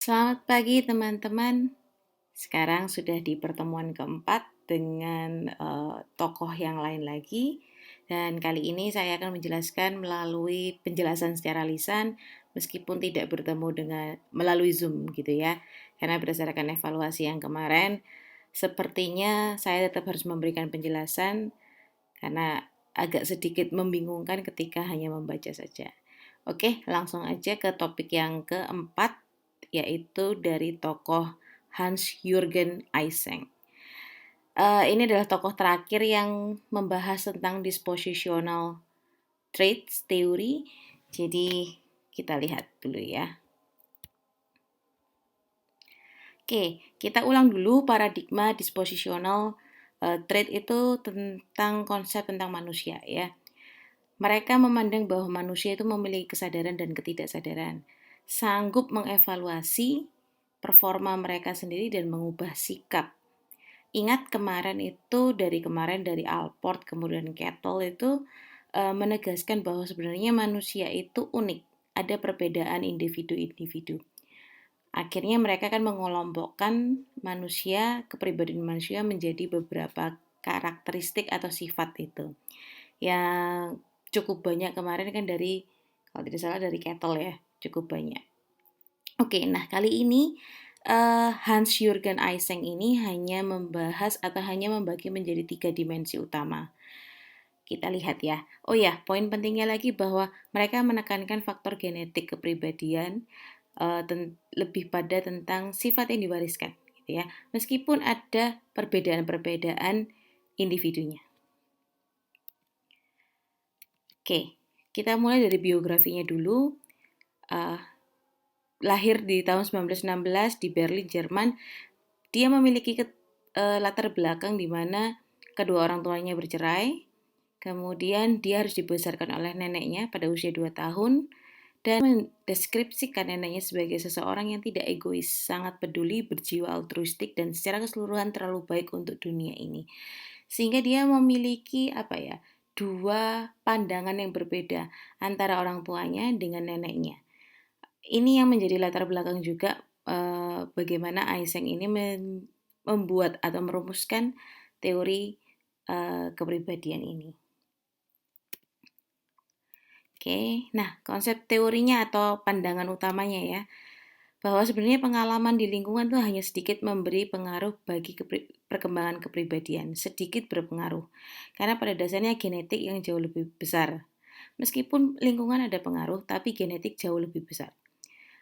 Selamat pagi teman-teman. Sekarang sudah di pertemuan keempat dengan tokoh yang lain lagi. Dan kali ini saya akan menjelaskan melalui penjelasan secara lisan meskipun tidak bertemu dengan melalui Zoom gitu ya. Karena berdasarkan evaluasi yang kemarin, sepertinya saya tetap harus memberikan penjelasan karena agak sedikit membingungkan ketika hanya membaca saja. Oke, langsung aja ke topik yang keempat, yaitu dari tokoh Hans-Jürgen Eysenck. Ini adalah tokoh terakhir yang membahas tentang dispositional traits teori. Jadi kita lihat dulu ya. Oke, kita ulang dulu paradigma dispositional trait itu tentang konsep tentang manusia ya. Mereka memandang bahwa manusia itu memiliki kesadaran dan ketidaksadaran, sanggup mengevaluasi performa mereka sendiri dan mengubah sikap. Ingat kemarin dari Alport kemudian Kettle itu menegaskan bahwa sebenarnya manusia itu unik, ada perbedaan individu-individu. Akhirnya mereka kan mengelompokkan kepribadian manusia menjadi beberapa karakteristik atau sifat itu. Yang cukup banyak kemarin kan kalau tidak salah dari Kettle ya, cukup banyak. Oke, nah kali ini Hans-Jürgen Eysenck ini hanya membahas atau hanya membagi menjadi 3 dimensi utama. Kita lihat ya. Oh ya, poin pentingnya lagi bahwa mereka menekankan faktor genetik kepribadian lebih pada tentang sifat yang diwariskan, gitu ya. Meskipun ada perbedaan-perbedaan individunya. Oke, kita mulai dari biografinya dulu. Lahir di tahun 1916 di Berlin, Jerman. Dia memiliki latar belakang di mana kedua orang tuanya bercerai. Kemudian dia harus dibesarkan oleh neneknya pada usia 2 tahun dan mendeskripsikan neneknya sebagai seseorang yang tidak egois, sangat peduli, berjiwa altruistik dan secara keseluruhan terlalu baik untuk dunia ini. Sehingga dia memiliki dua pandangan yang berbeda antara orang tuanya dengan neneknya. Ini yang menjadi latar belakang juga bagaimana Eysenck ini membuat atau merumuskan teori kepribadian ini. Oke, nah konsep teorinya atau pandangan utamanya ya, bahwa sebenarnya pengalaman di lingkungan itu hanya sedikit memberi pengaruh bagi perkembangan kepribadian, sedikit berpengaruh, karena pada dasarnya genetik yang jauh lebih besar. Meskipun lingkungan ada pengaruh, tapi genetik jauh lebih besar.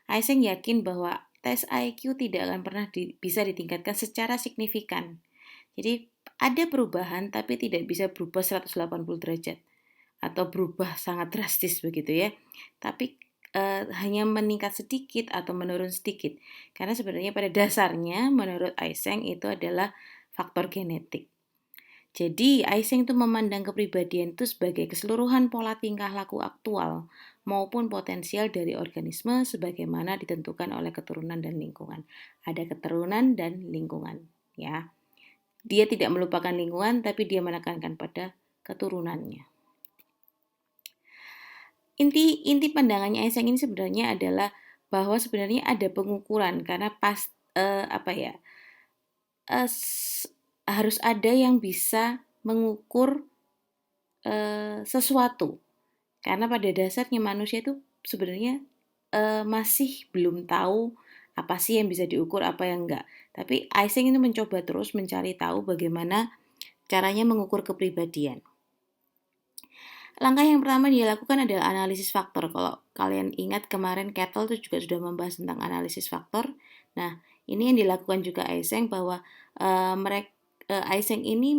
Eysenck yakin bahwa tes IQ tidak akan pernah bisa ditingkatkan secara signifikan. Jadi ada perubahan tapi tidak bisa berubah 180 derajat atau berubah sangat drastis begitu ya. Tapi hanya meningkat sedikit atau menurun sedikit. Karena sebenarnya pada dasarnya menurut Eysenck itu adalah faktor genetik. Jadi Eysenck itu memandang kepribadian itu sebagai keseluruhan pola tingkah laku aktual maupun potensial dari organisme sebagaimana ditentukan oleh keturunan dan lingkungan. Ada keturunan dan lingkungan, ya. Dia tidak melupakan lingkungan tapi dia menekankan pada keturunannya. Inti pandangannya Eysenck ini sebenarnya adalah bahwa sebenarnya ada pengukuran karena harus ada yang bisa mengukur sesuatu. Karena pada dasarnya manusia itu sebenarnya masih belum tahu apa sih yang bisa diukur, apa yang enggak. Tapi Eysenck ini mencoba terus mencari tahu bagaimana caranya mengukur kepribadian. Langkah yang pertama dia lakukan adalah analisis faktor. Kalau kalian ingat kemarin Kettle itu juga sudah membahas tentang analisis faktor. Nah, ini yang dilakukan juga Eysenck bahwa Eysenck ini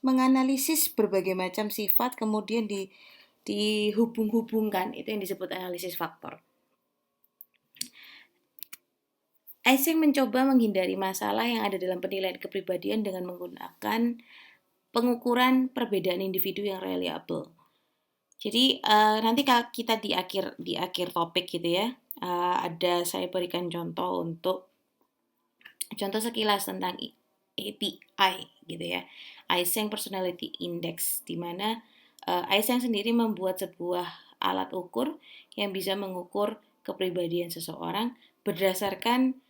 menganalisis berbagai macam sifat kemudian dihubung-hubungkan. Itu yang disebut analisis faktor. Eysenck mencoba menghindari masalah yang ada dalam penilaian kepribadian dengan menggunakan pengukuran perbedaan individu yang reliable. Jadi nanti kalau kita di akhir topik gitu ya, saya berikan contoh sekilas tentang API gitu ya, Eysenck Personality Index, di mana Eysenck sendiri membuat sebuah alat ukur yang bisa mengukur kepribadian seseorang berdasarkan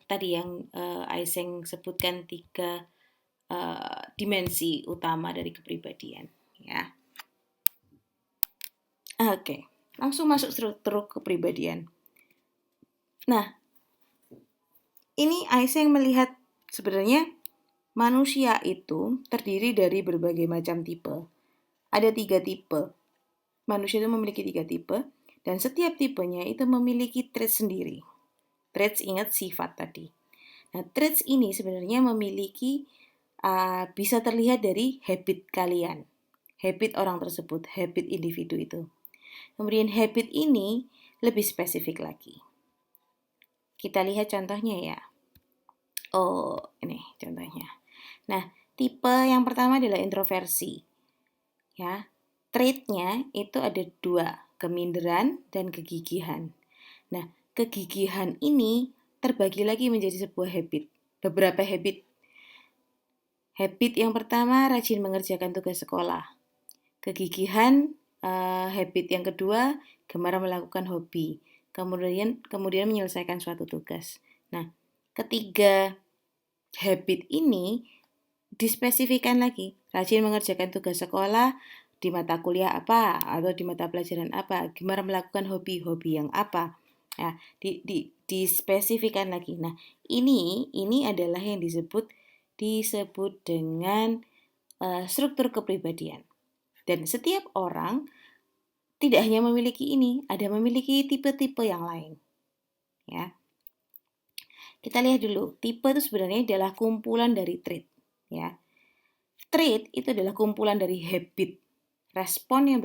tadi yang Eysenck sebutkan 3 dimensi utama dari kepribadian, ya. Oke, langsung masuk struktur kepribadian. Nah, ini Eysenck melihat sebenarnya manusia itu terdiri dari berbagai macam tipe. Ada 3 tipe. Manusia itu memiliki 3 tipe, dan setiap tipenya itu memiliki trait sendiri. Traits, ingat sifat tadi. Nah, traits ini sebenarnya memiliki bisa terlihat dari habit kalian. Habit orang tersebut, habit individu itu. Kemudian habit ini lebih spesifik lagi. Kita lihat contohnya ya. Oh, ini contohnya. Nah, tipe yang pertama adalah introversi. Ya, traitnya itu ada 2, keminderan dan kegigihan. Nah, kegigihan ini terbagi lagi menjadi sebuah habit, beberapa habit. Habit yang pertama, rajin mengerjakan tugas sekolah. Kegigihan, habit yang kedua, gemar melakukan hobi. Kemudian menyelesaikan suatu tugas. Nah, ketiga habit ini dispesifikan lagi, rajin mengerjakan tugas sekolah di mata kuliah apa atau di mata pelajaran apa, gemar melakukan hobi yang apa. Nah, dispesifikan lagi. Nah, ini adalah yang disebut dengan struktur kepribadian. Dan setiap orang tidak hanya memiliki ini, ada memiliki tipe-tipe yang lain. Ya. Kita lihat dulu, tipe itu sebenarnya adalah kumpulan dari trait, ya. Trait itu adalah kumpulan dari habit, respon yang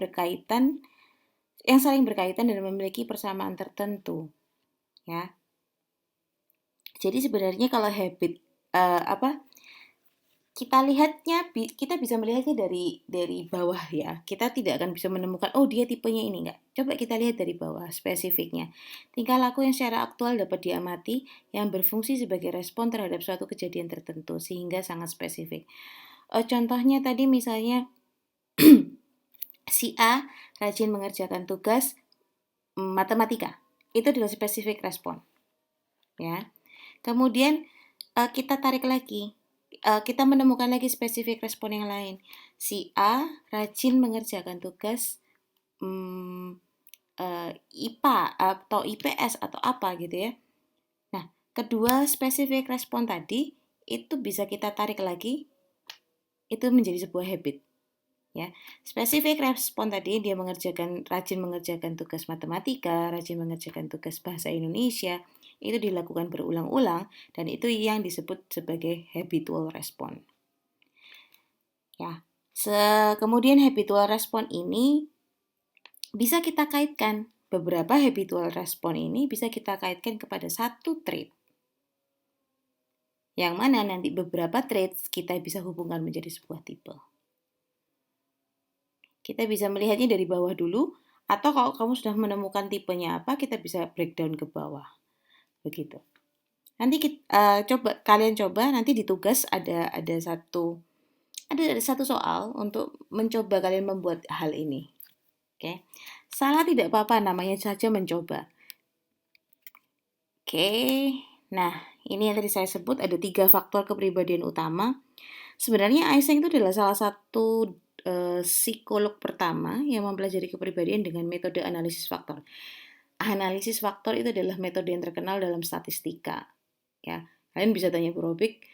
saling berkaitan dan memiliki persamaan tertentu, ya. Jadi sebenarnya kalau habit kita bisa melihatnya dari bawah ya. Kita tidak akan bisa menemukan oh dia tipenya ini, enggak. Coba kita lihat dari bawah spesifiknya. Tingkah laku yang secara aktual dapat diamati yang berfungsi sebagai respon terhadap suatu kejadian tertentu sehingga sangat spesifik. Contohnya tadi misalnya si A rajin mengerjakan tugas matematika. Itu adalah spesifik respon. Ya. Kemudian kita tarik lagi. Kita menemukan lagi spesifik respon yang lain. Si A rajin mengerjakan tugas IPA atau IPS atau apa gitu ya. Nah, kedua spesifik respon tadi itu bisa kita tarik lagi, itu menjadi sebuah habit. Ya, spesifik respon tadi dia rajin mengerjakan tugas matematika, rajin mengerjakan tugas bahasa Indonesia, itu dilakukan berulang-ulang dan itu yang disebut sebagai habitual respon. Ya, kemudian habitual respon ini bisa kita kaitkan, beberapa habitual respon ini bisa kita kaitkan kepada satu trait. Yang mana nanti beberapa traits kita bisa hubungkan menjadi sebuah tipe. Kita bisa melihatnya dari bawah dulu, atau kalau kamu sudah menemukan tipenya apa, kita bisa breakdown ke bawah. Begitu. Nanti kalian coba nanti di tugas ada satu soal untuk mencoba kalian membuat hal ini. Oke. Salah tidak apa-apa, namanya saja mencoba. Oke. Nah, ini yang tadi saya sebut ada 3 faktor kepribadian utama. Sebenarnya Eysenck itu adalah salah satu psikolog pertama yang mempelajari kepribadian dengan metode analisis faktor. Analisis faktor itu adalah metode yang terkenal dalam statistika. Ya, kalian bisa tanya Bu Robik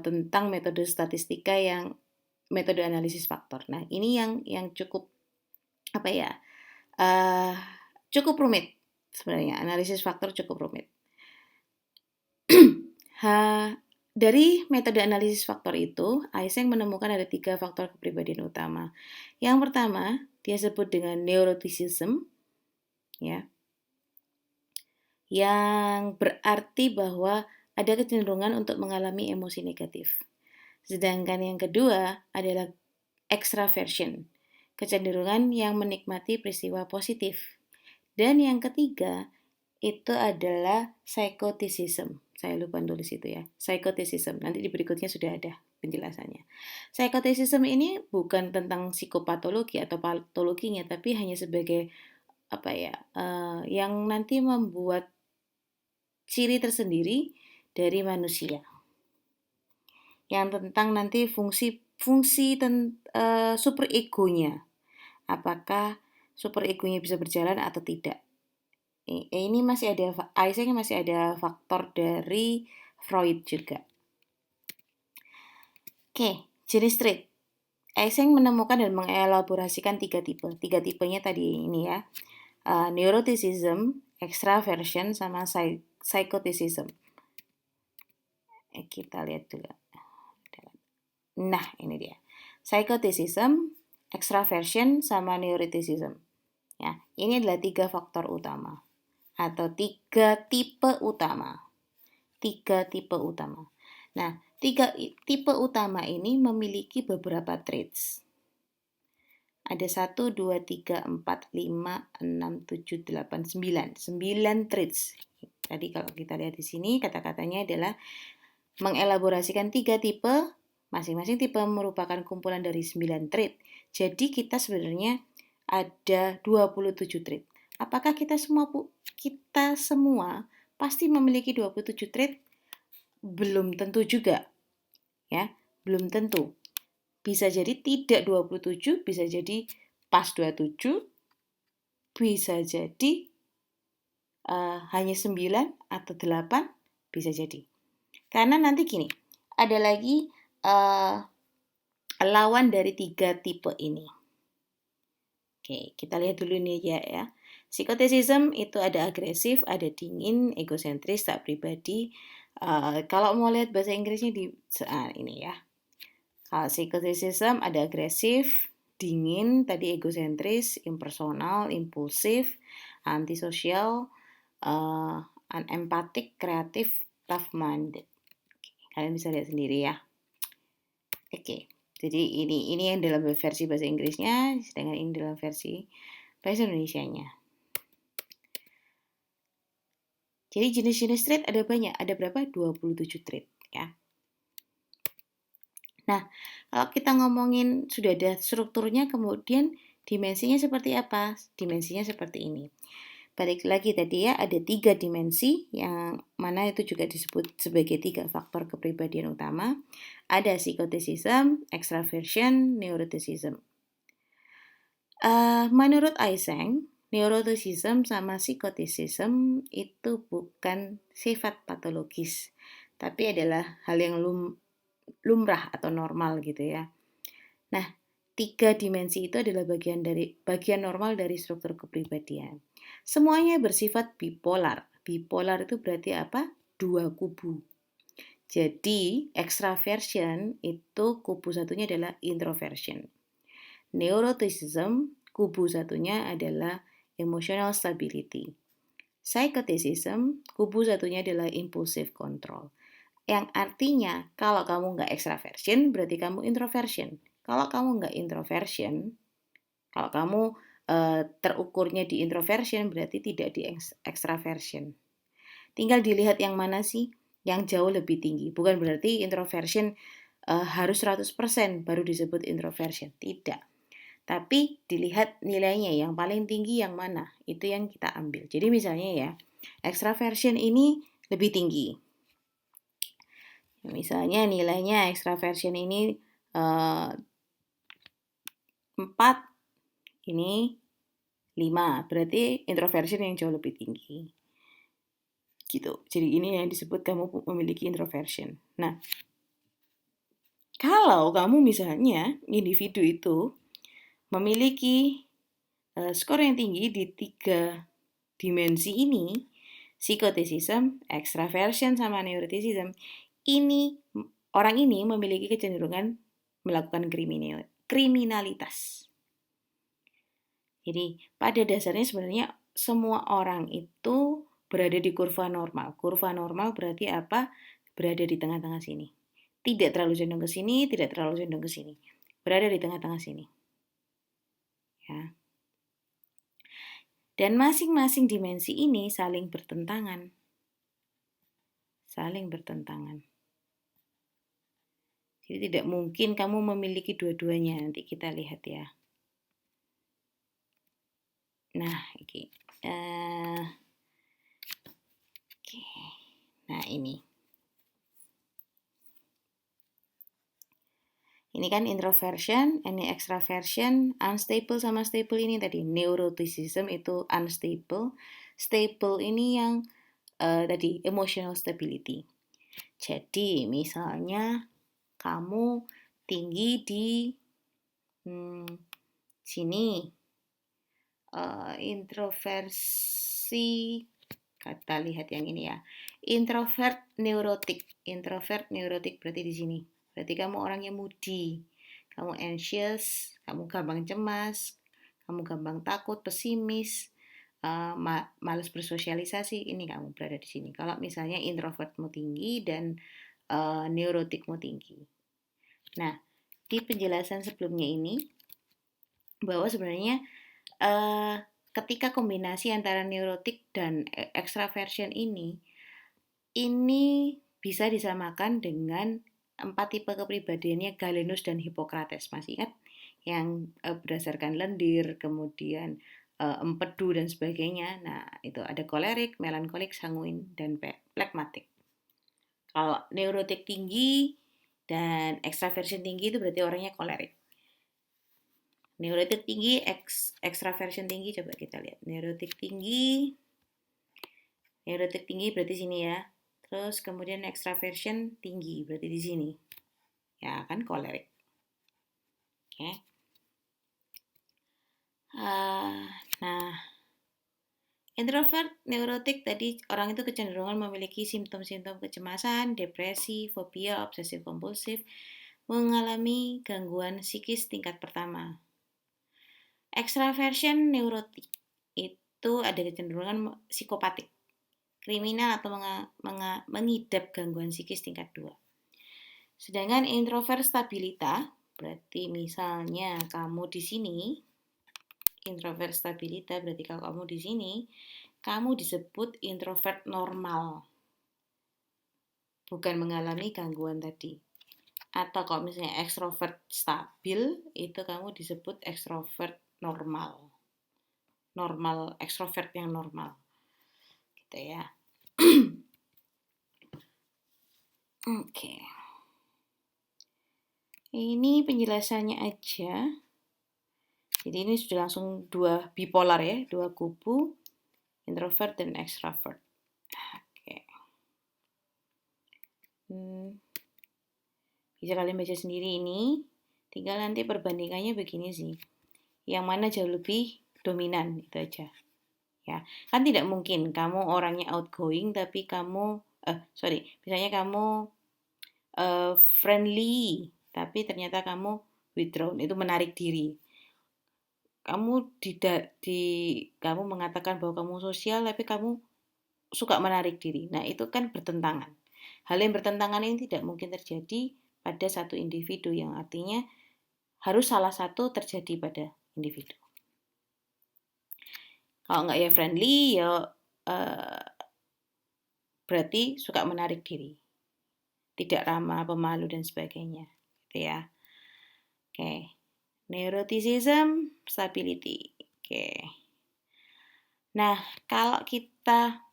tentang metode statistika metode analisis faktor. Nah, ini yang cukup cukup rumit sebenarnya. Analisis faktor cukup rumit. Dari metode analisis faktor itu, Eysenck menemukan ada 3 faktor kepribadian utama. Yang pertama, dia sebut dengan neuroticism, ya, yang berarti bahwa ada kecenderungan untuk mengalami emosi negatif. Sedangkan yang kedua adalah extraversion, kecenderungan yang menikmati peristiwa positif. Dan yang ketiga itu adalah psychoticism. Saya lupa nulis itu ya. Psychoticism. Nanti di berikutnya sudah ada penjelasannya. Psychoticism ini bukan tentang psikopatologi atau patologinya, tapi hanya sebagai yang nanti membuat ciri tersendiri dari manusia. Yang tentang nanti fungsi super egonya. Apakah super egonya bisa berjalan atau tidak? Ini masih ada faktor dari Freud juga. Oke, jenis trait. Eysenck menemukan dan mengelaborasikan 3 tipe. 3 tipenya tadi ini ya. Neuroticism, extraversion, sama psychoticism. Kita lihat dulu. Nah, ini dia. Psychoticism, extraversion, sama neuroticism. Ya, ini adalah 3 faktor utama atau 3 tipe utama. 3 tipe utama. Nah, 3 tipe utama ini memiliki beberapa traits. Ada 1, 2, 3, 4, 5, 6, 7, 8, 9. 9 traits. Tadi kalau kita lihat di sini kata-katanya adalah mengelaborasikan 3 tipe, masing-masing tipe merupakan kumpulan dari 9 trait. Jadi kita sebenarnya ada 27 trait. Apakah kita semua pasti memiliki 27 trait? Belum tentu juga. Ya, belum tentu. Bisa jadi tidak 27, bisa jadi pas 27, bisa jadi hanya 9 atau 8, bisa jadi. Karena nanti gini, ada lagi lawan dari 3 tipe ini. Oke, kita lihat dulu ini ya. Psychoticism itu ada agresif, ada dingin, egosentris, tak pribadi. Kalau mau lihat bahasa Inggrisnya ini ya. Kalau psychoticism ada agresif, dingin, tadi egosentris, impersonal, impulsif, antisosial, unempathetic, kreatif, tough-minded. Kalian bisa lihat sendiri ya. Oke, jadi ini yang dalam versi bahasa Inggrisnya, sedangkan ini dalam versi bahasa Indonesianya. Jadi jenis-jenis trait ada banyak, ada berapa? 27 trait ya. Nah, kalau kita ngomongin sudah ada strukturnya, kemudian dimensinya seperti apa? Dimensinya seperti ini. Balik lagi tadi ya, ada 3 dimensi yang mana itu juga disebut sebagai 3 faktor kepribadian utama. Ada psychoticism, extraversion, neuroticism. Menurut Eysenck, neuroticism sama psychoticism itu bukan sifat patologis, tapi adalah hal yang lumrah atau normal gitu ya. Nah, 3 dimensi itu adalah bagian normal dari struktur kepribadian. Semuanya bersifat bipolar. Bipolar itu berarti apa? 2 kubu. Jadi, extraversion itu kubu satunya adalah introversion. Neuroticism kubu satunya adalah emotional stability. Psychoticism kubu satunya adalah impulsive control. Yang artinya kalau kamu nggak extraversion berarti kamu introversion. Kalau kamu nggak introversion, kalau kamu terukurnya di introversion berarti tidak di extraversion. Tinggal dilihat yang mana sih yang jauh lebih tinggi. Bukan berarti introversion harus 100% baru disebut introversion. Tidak. Tapi dilihat nilainya yang paling tinggi yang mana. Itu yang kita ambil. Jadi misalnya ya, extraversion ini lebih tinggi. Misalnya nilainya extraversion ini 4, ini 5. Berarti introversion yang jauh lebih tinggi. Gitu. Jadi ini yang disebut kamu memiliki introversion. Nah, kalau kamu misalnya individu itu memiliki skor yang tinggi di 3 dimensi ini, psychoticism, extraversion, sama neuroticism, orang ini memiliki kecenderungan melakukan kriminalitas. Jadi pada dasarnya sebenarnya semua orang itu berada di kurva normal. Kurva normal berarti apa? Berada di tengah-tengah sini. Tidak terlalu condong ke sini, tidak terlalu condong ke sini. Berada di tengah-tengah sini. Ya. Dan masing-masing dimensi ini saling bertentangan. Saling bertentangan. Jadi tidak mungkin kamu memiliki dua-duanya. Nanti kita lihat ya. Nah, iki. Oke. Nah, ini. Ini kan introversion, ini extraversion, unstable sama stable ini tadi. Neuroticism itu unstable, stable ini yang tadi emotional stability. Jadi misalnya kamu tinggi di sini, introversi, kita lihat yang ini ya. Introvert neurotik berarti di sini. Berarti kamu orangnya moody, kamu anxious, kamu gampang cemas, kamu gampang takut, pesimis, malas bersosialisasi. Ini kamu berada di sini. Kalau misalnya introvertmu tinggi dan neurotikmu tinggi. Nah, di penjelasan sebelumnya ini bahwa sebenarnya ketika kombinasi antara neurotik dan extraversion ini bisa disamakan dengan 4 tipe kepribadiannya Galenus dan Hippocrates. Masih ingat yang berdasarkan lendir, kemudian empedu dan sebagainya. Nah, itu ada kolerik, melankolik, sanguin, dan phlegmatik. Kalau neurotik tinggi dan extraversion tinggi itu berarti orangnya kolerik. Neurotik tinggi, extraversion tinggi, coba kita lihat. Neurotik tinggi berarti sini ya. Terus kemudian extraversion tinggi berarti di sini. Ya kan kolerik. Oke. Nah, introvert, neurotik tadi orang itu kecenderungan memiliki simptom-simptom kecemasan, depresi, fobia, obsesif kompulsif, mengalami gangguan psikis tingkat pertama. Extraversion neurotik itu ada kecenderungan psikopatik, kriminal atau mengidap gangguan psikis tingkat 2. Sedangkan introvert stabilita, berarti misalnya kamu di sini, introvert stabilita berarti kalau kamu di sini, kamu disebut introvert normal. Bukan mengalami gangguan tadi. Atau kalau misalnya extrovert stabil, itu kamu disebut extrovert normal. Normal, extrovert yang normal. Gitu ya. Oke. Ini penjelasannya aja. Jadi ini sudah langsung dua bipolar ya, dua kubu, introvert dan extrovert. Oke. Bisa kalian baca sendiri ini. Tinggal nanti perbandingannya begini sih. Yang mana jauh lebih dominan, itu aja. Ya, kan tidak mungkin kamu orangnya outgoing tapi kamu misalnya kamu friendly tapi ternyata kamu withdrawn, itu menarik diri. Kamu mengatakan bahwa kamu sosial tapi kamu suka menarik diri. Nah, itu kan bertentangan. Hal yang bertentangan ini tidak mungkin terjadi pada satu individu, yang artinya harus salah satu terjadi pada individu. Kalau nggak ya friendly, ya berarti suka menarik diri. Tidak ramah, pemalu, dan sebagainya. Gitu ya. Oke. Neuroticism, stability. Oke. Nah, kalau kita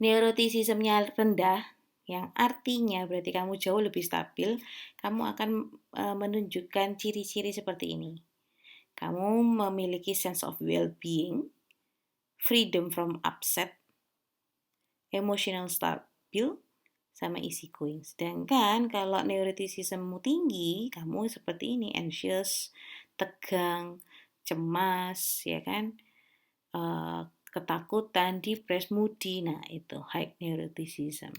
neuroticismnya rendah, yang artinya berarti kamu jauh lebih stabil, kamu akan menunjukkan ciri-ciri seperti ini. Kamu memiliki sense of well-being, freedom from upset, emotional stabil, sama easygoing. Sedangkan kalau neuroticismmu tinggi, kamu seperti ini, anxious, tegang, cemas, ya kan, ketakutan, depressed, moody. Nah, itu high neuroticism.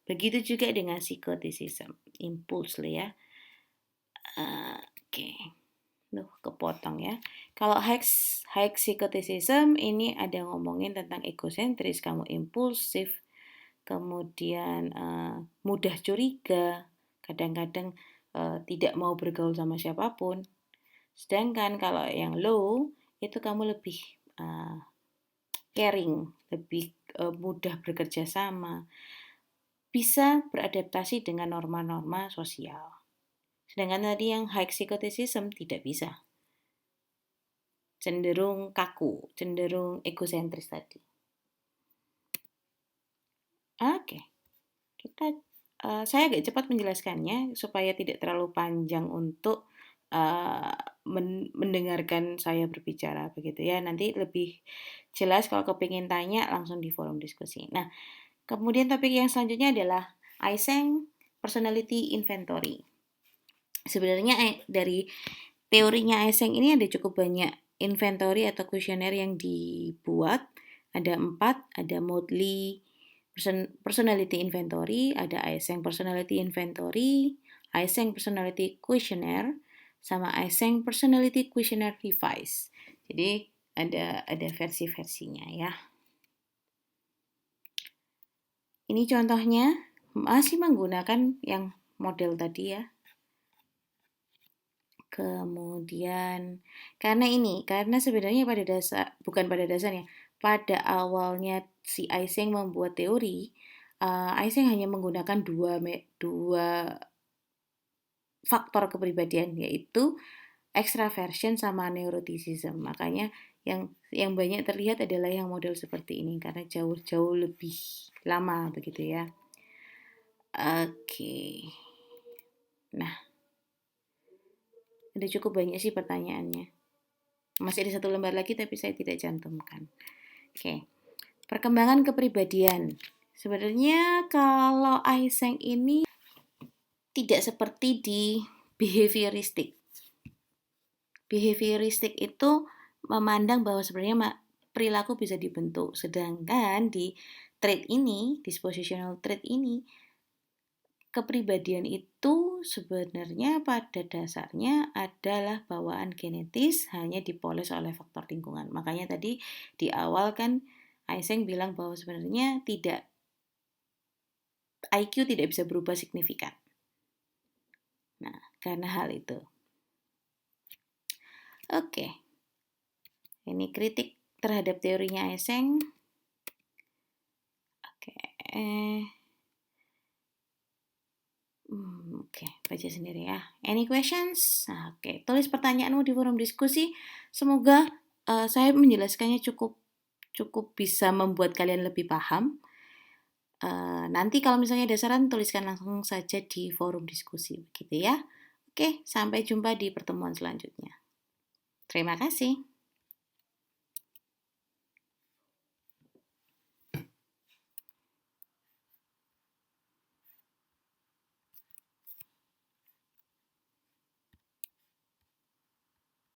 Begitu juga dengan psychoticism, impuls ya. Oke. Kepotong ya. Kalau high psychoticism ini ada ngomongin tentang egosentris, kamu impulsif, kemudian mudah curiga, kadang-kadang tidak mau bergaul sama siapapun. Sedangkan kalau yang low itu kamu lebih caring, lebih mudah bekerja sama, bisa beradaptasi dengan norma-norma sosial. Sedangkan tadi yang high psychoticism tidak bisa. cenderung kaku, cenderung egosentris tadi. Oke, saya agak cepat menjelaskannya supaya tidak terlalu panjang untuk mendengarkan saya berbicara begitu ya. Nanti lebih jelas kalau kepingin tanya langsung di forum diskusi. Nah, kemudian topik yang selanjutnya adalah Eysenck Personality Inventory. Sebenarnya dari teorinya Eysenck ini ada cukup banyak inventory atau kuesioner yang dibuat. Ada 4, ada Motley Personality Inventory, ada Eysenck Personality Inventory, Eysenck Personality Questionnaire, sama Eysenck Personality Questionnaire Revised. Jadi ada versi-versinya ya. Ini contohnya masih menggunakan yang model tadi ya. Kemudian karena sebenarnya pada dasarnya pada awalnya si Eysenck membuat teori, Eysenck hanya menggunakan dua faktor kepribadian, yaitu extraversion sama neuroticism. Makanya yang banyak terlihat adalah yang model seperti ini karena jauh-jauh lebih lama begitu ya. Oke. Nah, ada cukup banyak sih pertanyaannya. Masih ada 1 lembar lagi tapi saya tidak cantumkan. Oke. Perkembangan kepribadian. Sebenarnya kalau Eysenck ini tidak seperti di behavioristik. Behavioristik itu memandang bahwa sebenarnya perilaku bisa dibentuk, sedangkan di trait ini, dispositional trait ini, kepribadian itu sebenarnya pada dasarnya adalah bawaan genetis, hanya dipoles oleh faktor lingkungan. Makanya tadi di awal kan Eysenck bilang bahwa sebenarnya IQ tidak bisa berubah signifikan. Nah, karena hal itu. Oke. Ini kritik terhadap teorinya Eysenck. Oke, baca sendiri ya. Any questions? Oke, tulis pertanyaanmu di forum diskusi. Semoga saya menjelaskannya cukup bisa membuat kalian lebih paham. Nanti kalau misalnya ada saran, tuliskan langsung saja di forum diskusi, begitu ya. Oke, sampai jumpa di pertemuan selanjutnya. Terima kasih.